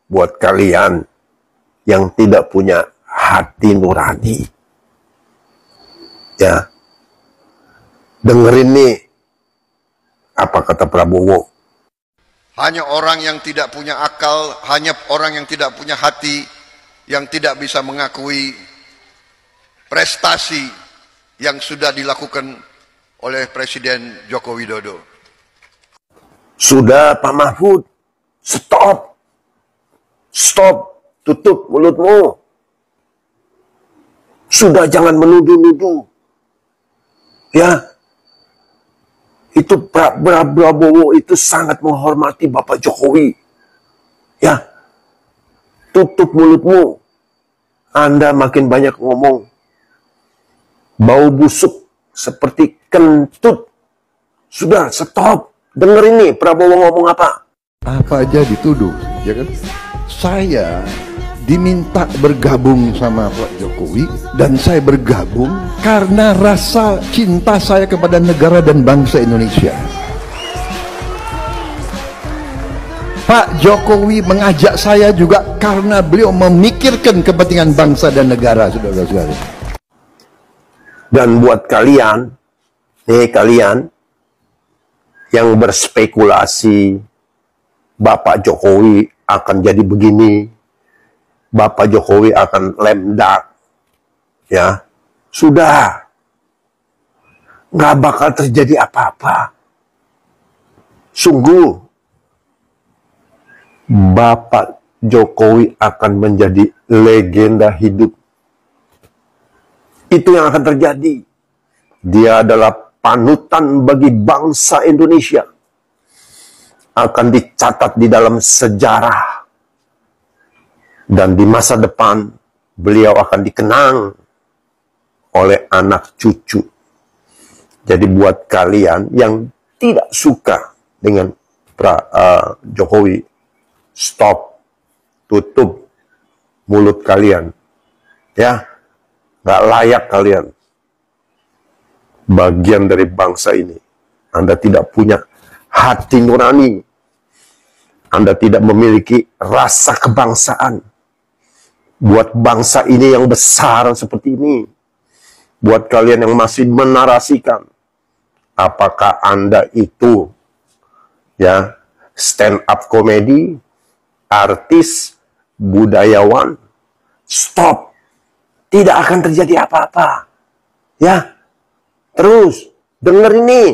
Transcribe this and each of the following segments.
Buat kalian yang tidak punya hati nurani, ya, dengerin nih apa kata Prabowo. Hanya orang yang tidak punya akal, hanya orang yang tidak punya hati, yang tidak bisa mengakui prestasi yang sudah dilakukan oleh Presiden Joko Widodo. Sudah Pak Mahfud, stop, tutup mulutmu. Sudah, jangan menuduh-nuduh. Ya, itu Prabowo itu sangat menghormati Bapak Jokowi. Ya, tutup mulutmu. Anda makin banyak ngomong, bau busuk seperti kentut. Sudah, stop. Dengerin nih Prabowo ngomong apa. Apa aja dituduh, ya kan? Saya diminta bergabung sama Pak Jokowi, dan saya bergabung karena rasa cinta saya kepada negara dan bangsa Indonesia. Pak Jokowi mengajak saya juga karena beliau memikirkan kepentingan bangsa dan negara, saudara-saudara. Dan buat kalian, kalian yang berspekulasi Bapak Jokowi akan jadi begini, Bapak Jokowi akan lemdak, ya, sudah, nggak bakal terjadi apa-apa. Sungguh, Bapak Jokowi akan menjadi legenda hidup. Itu yang akan terjadi. Dia adalah panutan bagi bangsa Indonesia. Akan dicatat di dalam sejarah. Dan di masa depan, beliau akan dikenang oleh anak cucu. Jadi buat kalian yang tidak suka dengan Jokowi, stop, tutup mulut kalian. Ya, nggak layak kalian bagian dari bangsa ini. Anda tidak punya hati nurani. Anda tidak memiliki rasa kebangsaan. Buat bangsa ini yang besar seperti ini, buat kalian yang masih menarasikan, apakah Anda itu, ya, stand up komedi, artis, budayawan, stop, tidak akan terjadi apa-apa, ya. Terus denger ini.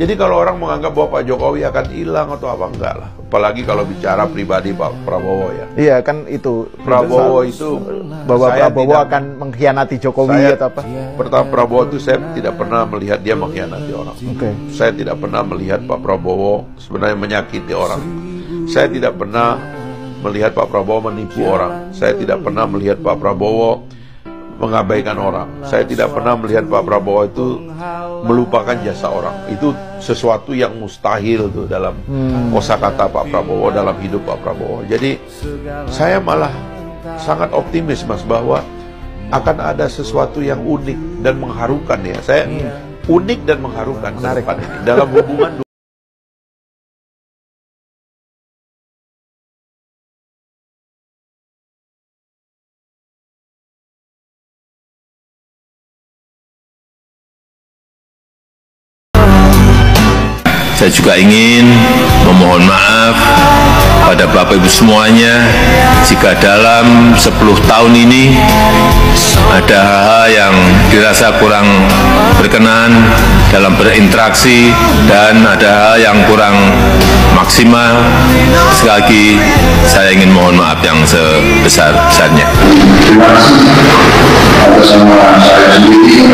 Jadi kalau orang menganggap bahwa Pak Jokowi akan hilang atau apa, enggak lah. Apalagi kalau bicara pribadi Pak Prabowo, ya. Iya kan itu. Prabowo itu bahwa Prabowo akan mengkhianati Jokowi atau apa? Pertama, Prabowo itu saya tidak pernah melihat dia mengkhianati orang. Saya tidak pernah melihat Pak Prabowo sebenarnya menyakiti orang. Saya tidak pernah melihat Pak Prabowo menipu orang. Saya tidak pernah melihat Pak Prabowo mengabaikan orang. Saya tidak pernah melihat Pak Prabowo itu melupakan jasa orang. Itu sesuatu yang mustahil tuh dalam kosakata Pak Prabowo, dalam hidup Pak Prabowo. Jadi saya malah sangat optimis, Mas, bahwa akan ada sesuatu yang unik dan mengharukan, ya. Saya unik dan mengharukan ke depan ini dalam hubungan. Saya juga ingin memohon maaf pada Bapak Ibu semuanya jika dalam 10 tahun ini ada hal-hal yang dirasa kurang berkenan dalam berinteraksi dan ada hal yang kurang maksimal. Sekali lagi saya ingin mohon maaf yang sebesar-besarnya. Terima kasih atas nama saya sendiri,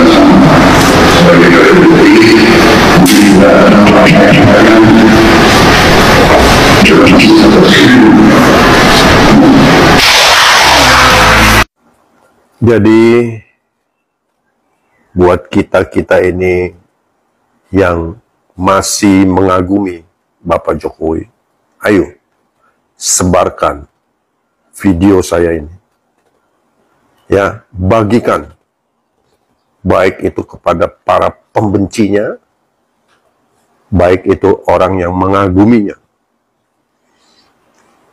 sebagai Deputi, juga jadi buat kita ini yang masih mengagumi Bapak Jokowi, ayo sebarkan video saya ini, ya, bagikan, baik itu kepada para pembencinya, baik itu orang yang mengaguminya.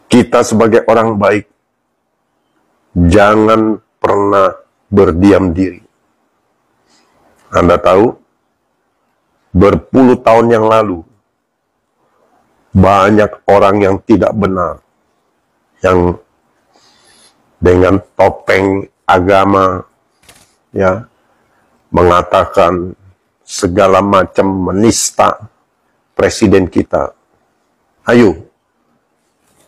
Kita kita sebagai orang baik, jangan pernah berdiam diri. Anda tahu, berpuluh tahun yang lalu, banyak orang yang tidak benar, yang dengan topeng agama, ya, mengatakan segala macam menista presiden kita. Ayo,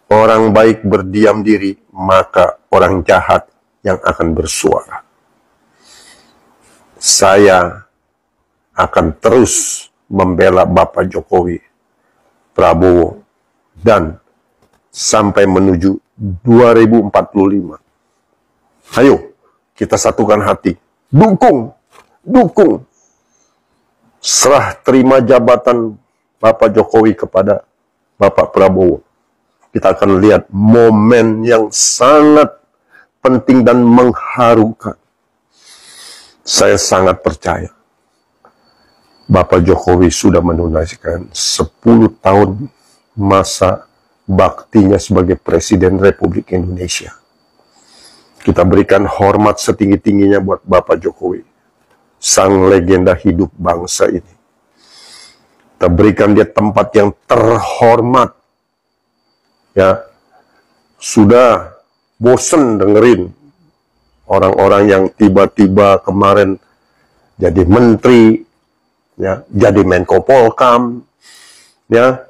orang baik berdiam diri, maka orang jahat yang akan bersuara. Saya akan terus membela Bapak Jokowi, Prabowo, dan sampai menuju 2045. Ayo, kita satukan hati. Dukung. Serah terima jabatan Bapak Jokowi kepada Bapak Prabowo. Kita akan lihat momen yang sangat penting dan mengharukan. Saya sangat percaya Bapak Jokowi sudah menunaikan 10 tahun masa baktinya sebagai Presiden Republik Indonesia. Kita berikan hormat setinggi-tingginya buat Bapak Jokowi, sang legenda hidup bangsa ini. Kita berikan dia tempat yang terhormat. Ya, sudah bosen dengerin orang-orang yang tiba-tiba kemarin jadi menteri, ya, jadi Menko Polkam, ya,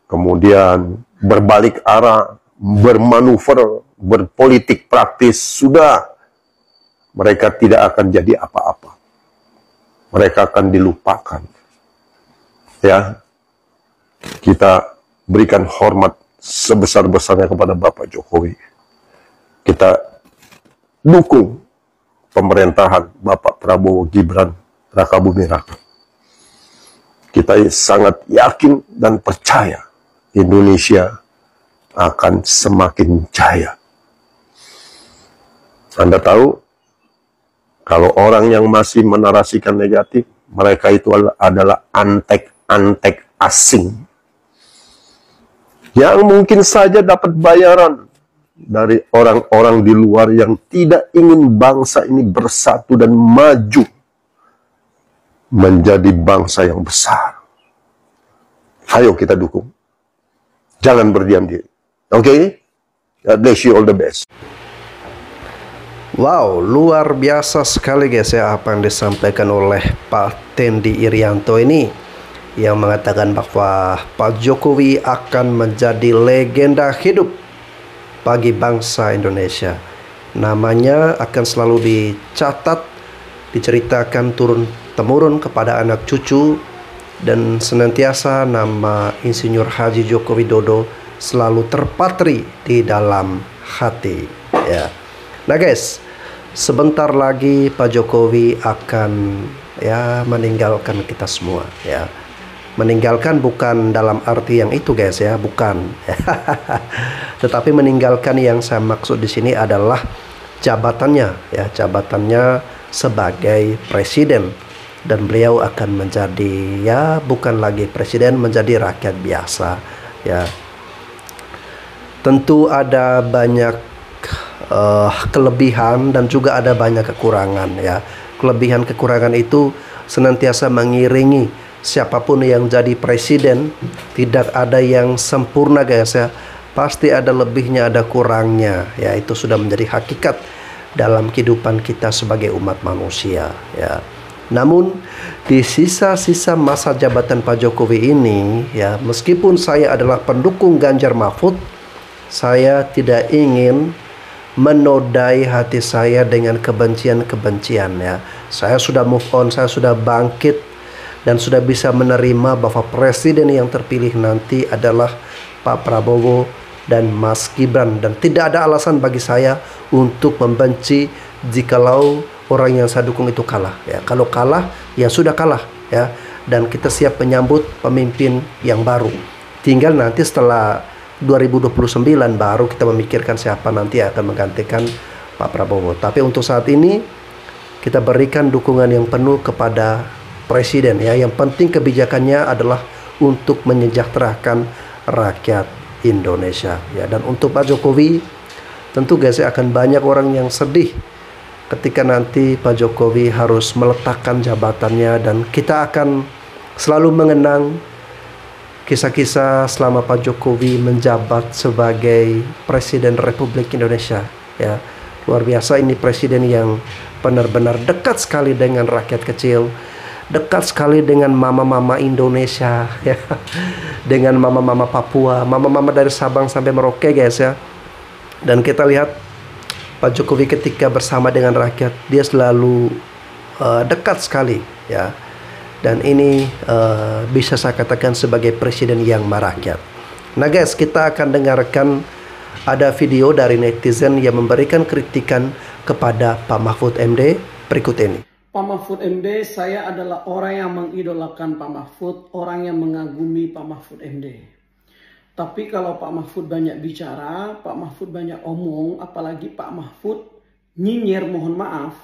kemudian berbalik arah, bermanuver, berpolitik praktis. Sudah, mereka tidak akan jadi apa-apa. Mereka akan dilupakan. Ya, kita berikan hormat sebesar-besarnya kepada Bapak Jokowi. Kita dukung pemerintahan Bapak Prabowo Gibran Rakabuming Raka. Kita sangat yakin dan percaya Indonesia akan semakin jaya. Anda tahu, kalau orang yang masih menarasikan negatif, mereka itu adalah antek-antek asing yang mungkin saja dapat bayaran dari orang-orang di luar yang tidak ingin bangsa ini bersatu dan maju menjadi bangsa yang besar. Ayo kita dukung. Jangan berdiam diri. Oke? God bless you, all the best. Wow, luar biasa sekali guys ya apa yang disampaikan oleh Pak Tendi Irianto ini, yang mengatakan bahwa Pak Jokowi akan menjadi legenda hidup bagi bangsa Indonesia. Namanya akan selalu dicatat, diceritakan turun-temurun kepada anak cucu, dan senantiasa nama Insinyur Haji Joko Widodo selalu terpatri di dalam hati. Ya. Nah guys, sebentar lagi Pak Jokowi akan meninggalkan kita semua ya. Meninggalkan bukan dalam arti yang itu guys ya, bukan. Tetapi meninggalkan yang saya maksud di sini adalah jabatannya ya, jabatannya sebagai presiden, dan beliau akan menjadi bukan lagi presiden, menjadi rakyat biasa ya. Tentu ada banyak kelebihan dan juga ada banyak kekurangan ya. Kelebihan kekurangan itu senantiasa mengiringi siapapun yang jadi presiden. Tidak ada yang sempurna guys ya. Pasti ada lebihnya, ada kurangnya ya. Itu sudah menjadi hakikat dalam kehidupan kita sebagai umat manusia ya. Namun di sisa-sisa masa jabatan Pak Jokowi ini ya, meskipun saya adalah pendukung Ganjar Mahfud, saya tidak ingin menodai hati saya dengan kebencian-kebencian ya. Saya sudah move on, saya sudah bangkit dan sudah bisa menerima bahwa presiden yang terpilih nanti adalah Pak Prabowo dan Mas Gibran, dan tidak ada alasan bagi saya untuk membenci jikalau orang yang saya dukung itu kalah ya. Kalau kalah ya sudah kalah ya, dan kita siap menyambut pemimpin yang baru. Tinggal nanti setelah 2029 baru kita memikirkan siapa nanti akan menggantikan Pak Prabowo. Tapi untuk saat ini kita berikan dukungan yang penuh kepada presiden ya. Yang penting kebijakannya adalah untuk menyejahterakan rakyat Indonesia ya. Dan untuk Pak Jokowi tentu guys ya, akan banyak orang yang sedih ketika nanti Pak Jokowi harus meletakkan jabatannya, dan kita akan selalu mengenang kisah-kisah selama Pak Jokowi menjabat sebagai Presiden Republik Indonesia ya. Luar biasa, ini presiden yang benar-benar dekat sekali dengan rakyat kecil, dekat sekali dengan mama-mama Indonesia ya, dengan mama-mama Papua, mama-mama dari Sabang sampai Merauke guys ya. Dan kita lihat Pak Jokowi ketika bersama dengan rakyat, dia selalu dekat sekali ya. Dan ini bisa saya katakan sebagai presiden yang merakyat. Nah guys, kita akan dengarkan ada video dari netizen yang memberikan kritikan kepada Pak Mahfud MD berikut ini. Pak Mahfud MD, saya adalah orang yang mengidolakan Pak Mahfud, orang yang mengagumi Pak Mahfud MD. Tapi kalau Pak Mahfud banyak bicara, Pak Mahfud banyak omong, apalagi Pak Mahfud nyinyir, mohon maaf,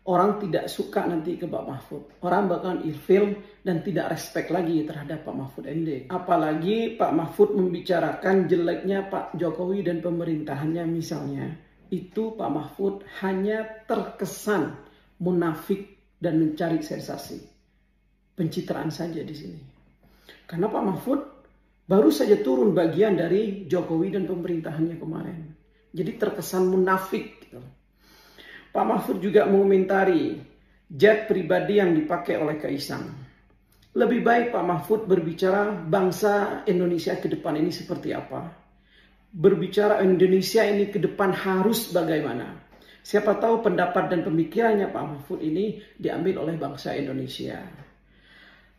orang tidak suka nanti ke Pak Mahfud. Orang bahkan ilfil dan tidak respect lagi terhadap Pak Mahfud MD. Apalagi Pak Mahfud membicarakan jeleknya Pak Jokowi dan pemerintahannya misalnya. Itu Pak Mahfud hanya terkesan munafik dan mencari sensasi. Pencitraan saja di sini. Karena Pak Mahfud baru saja turun bagian dari Jokowi dan pemerintahannya kemarin. Jadi terkesan munafik gitu. Pak Mahfud juga mengomentari jet pribadi yang dipakai oleh Kaisang. Lebih baik Pak Mahfud berbicara bangsa Indonesia ke depan ini seperti apa. Berbicara Indonesia ini ke depan harus bagaimana. Siapa tahu pendapat dan pemikirannya Pak Mahfud ini diambil oleh bangsa Indonesia.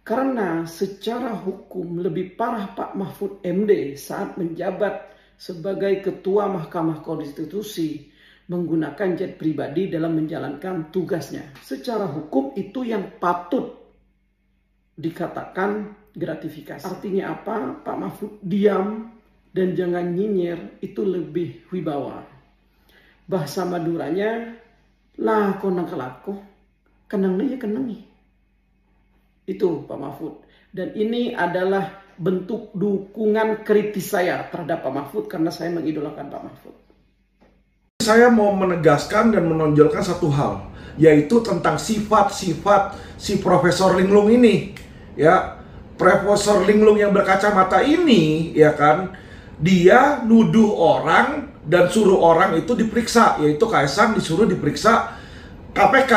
Karena secara hukum lebih parah Pak Mahfud MD saat menjabat sebagai Ketua Mahkamah Konstitusi menggunakan jet pribadi dalam menjalankan tugasnya. Secara hukum itu yang patut dikatakan gratifikasi. Artinya apa? Pak Mahfud diam dan jangan nyinyir, itu lebih wibawa. Bahasa Maduranya, lah konang kelako, kenangnya ya kenangi. Itu Pak Mahfud. Dan ini adalah bentuk dukungan kritis saya terhadap Pak Mahfud karena saya mengidolakan Pak Mahfud. Saya mau menegaskan dan menonjolkan satu hal, yaitu tentang sifat-sifat si Profesor Linglung ini. Ya, Profesor Linglung yang berkacamata ini, ya kan, dia nuduh orang dan suruh orang itu diperiksa, yaitu Kaisang disuruh diperiksa KPK.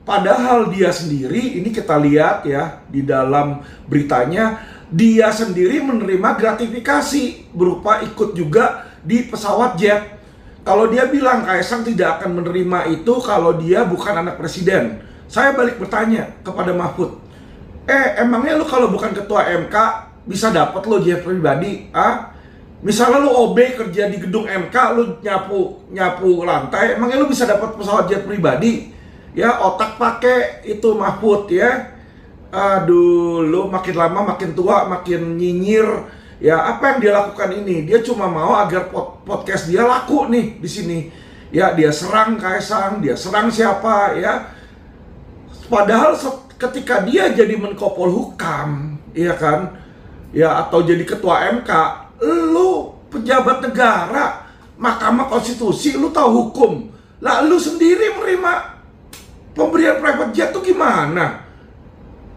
Padahal dia sendiri, ini kita lihat ya di dalam beritanya, dia sendiri menerima gratifikasi berupa ikut juga di pesawat jet. Kalau dia bilang Kaisang tidak akan menerima itu kalau dia bukan anak presiden. Saya balik bertanya kepada Mahfud, emangnya lu kalau bukan ketua MK bisa dapat lo jet pribadi? Misalnya lu OB kerja di gedung MK, lu nyapu lantai, emangnya lu bisa dapat pesawat jet pribadi? Ya, otak pakai itu Mahfud ya. Aduh, lu makin lama makin tua, makin nyinyir. Ya, apa yang dia lakukan ini? Dia cuma mau agar podcast dia laku nih di sini. Ya, dia serang Kaisang, dia serang siapa ya. Padahal ketika dia jadi Menko Polhukam, ya kan? Ya, atau jadi ketua MK, lu pejabat negara, Mahkamah Konstitusi, lu tahu hukum. Lah lu sendiri menerima pemberian private jet tuh gimana?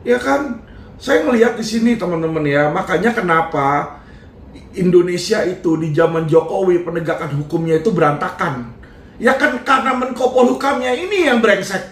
Ya kan? Saya melihat di sini teman-teman ya, makanya kenapa Indonesia itu di zaman Jokowi penegakan hukumnya itu berantakan. Ya kan karena Menko Polhukamnya ini yang brengsek.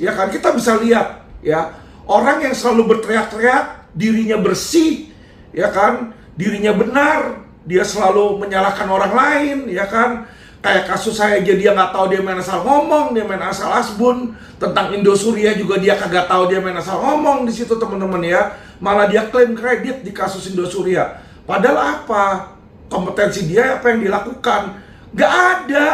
Ya kan, kita bisa lihat ya, orang yang selalu berteriak-teriak, dirinya bersih, ya kan, dirinya benar, dia selalu menyalahkan orang lain, ya kan. Kayak kasus saya aja dia nggak tahu, dia main asal ngomong, dia main asal asbun. Tentang Indosuria juga dia kagak tahu, dia main asal ngomong di situ teman-teman ya. Malah dia klaim kredit di kasus Indosuria. Padahal apa? Kompetensi dia apa yang dilakukan? Gak ada.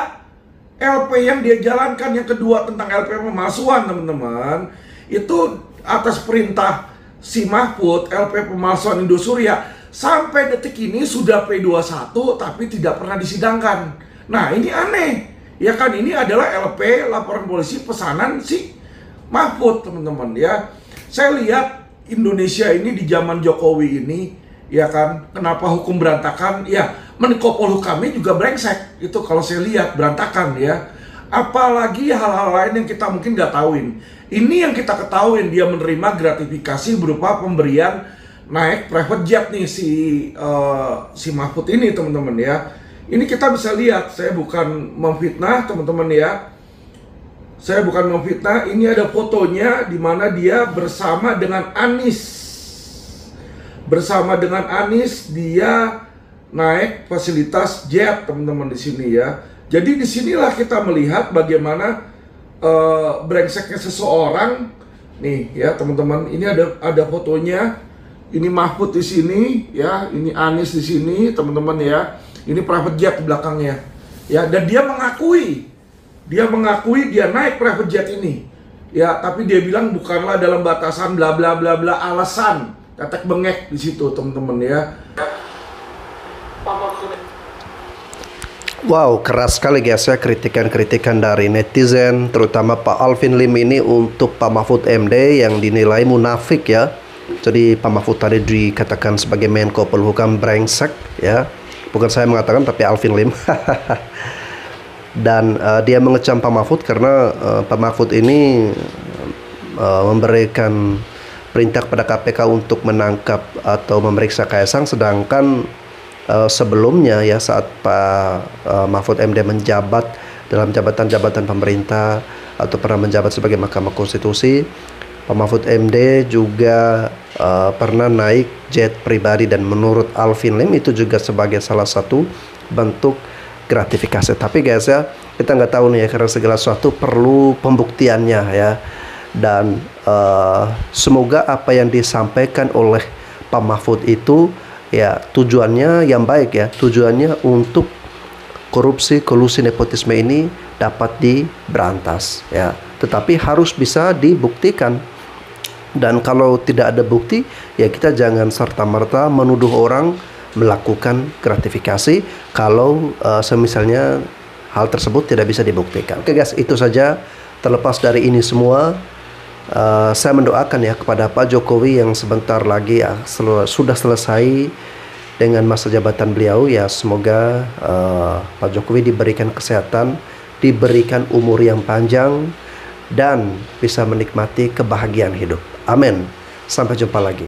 LP yang dia jalankan yang kedua tentang LP pemalsuan teman-teman. Itu atas perintah si Mahfud, LP pemalsuan Indosuria. Sampai detik ini sudah P21 tapi tidak pernah disidangkan. Nah ini aneh. Ya kan, ini adalah LP, laporan polisi pesanan si Mahfud teman-teman ya. Saya lihat Indonesia ini di zaman Jokowi ini, ya kan, kenapa hukum berantakan? Ya, Menko Polhukamnya juga brengsek. Itu kalau saya lihat berantakan ya. Apalagi hal-hal lain yang kita mungkin nggak tahuin. Ini yang kita ketahuin, dia menerima gratifikasi berupa pemberian naik private jet nih si Mahfud ini, teman-teman ya. Ini kita bisa lihat, saya bukan memfitnah teman-teman ya. Saya bukan memfitnah, ini ada fotonya di mana dia bersama dengan Anies. Bersama dengan Anies dia naik fasilitas jet, teman-teman di sini ya. Jadi disinilah kita melihat bagaimana brengseknya seseorang. Nih ya teman-teman, ini ada fotonya. Ini Mahfud di sini ya, ini Anies di sini, teman-teman ya. Ini private jet di belakangnya. Ya, dan dia mengakui dia naik private jet ini. Ya, tapi dia bilang bukanlah dalam batasan bla bla bla bla alasan. Tetek bengek di situ, teman-teman ya. Wow, keras sekali guys ya kritikan-kritikan dari netizen, terutama Pak Alvin Lim ini untuk Pak Mahfud MD yang dinilai munafik ya. Jadi Pak Mahfud tadi dikatakan sebagai Menko Polhukam brengsek ya. Bukan saya mengatakan tapi Alvin Lim. Dan dia mengecam Pak Mahfud karena Pak Mahfud ini memberikan perintah kepada KPK untuk menangkap atau memeriksa Kaisang, sedangkan sebelumnya ya saat Pak Mahfud MD menjabat dalam jabatan-jabatan pemerintah atau pernah menjabat sebagai Mahkamah Konstitusi, Pak Mahfud MD juga pernah naik jet pribadi, dan menurut Alvin Lim itu juga sebagai salah satu bentuk gratifikasi. Tapi guys ya, kita nggak tahu nih ya, karena segala sesuatu perlu pembuktiannya ya. Dan semoga apa yang disampaikan oleh Pak Mahfud itu ya tujuannya yang baik ya, tujuannya untuk korupsi, kolusi, nepotisme ini dapat diberantas ya, tetapi harus bisa dibuktikan. Dan kalau tidak ada bukti ya kita jangan serta-merta menuduh orang melakukan gratifikasi kalau semisalnya hal tersebut tidak bisa dibuktikan. Oke guys, itu saja. Terlepas dari ini semua, saya mendoakan ya kepada Pak Jokowi yang sebentar lagi ya, sudah selesai dengan masa jabatan beliau ya. Semoga Pak Jokowi diberikan kesehatan, diberikan umur yang panjang, dan bisa menikmati kebahagiaan hidup. Amin. Sampai jumpa lagi.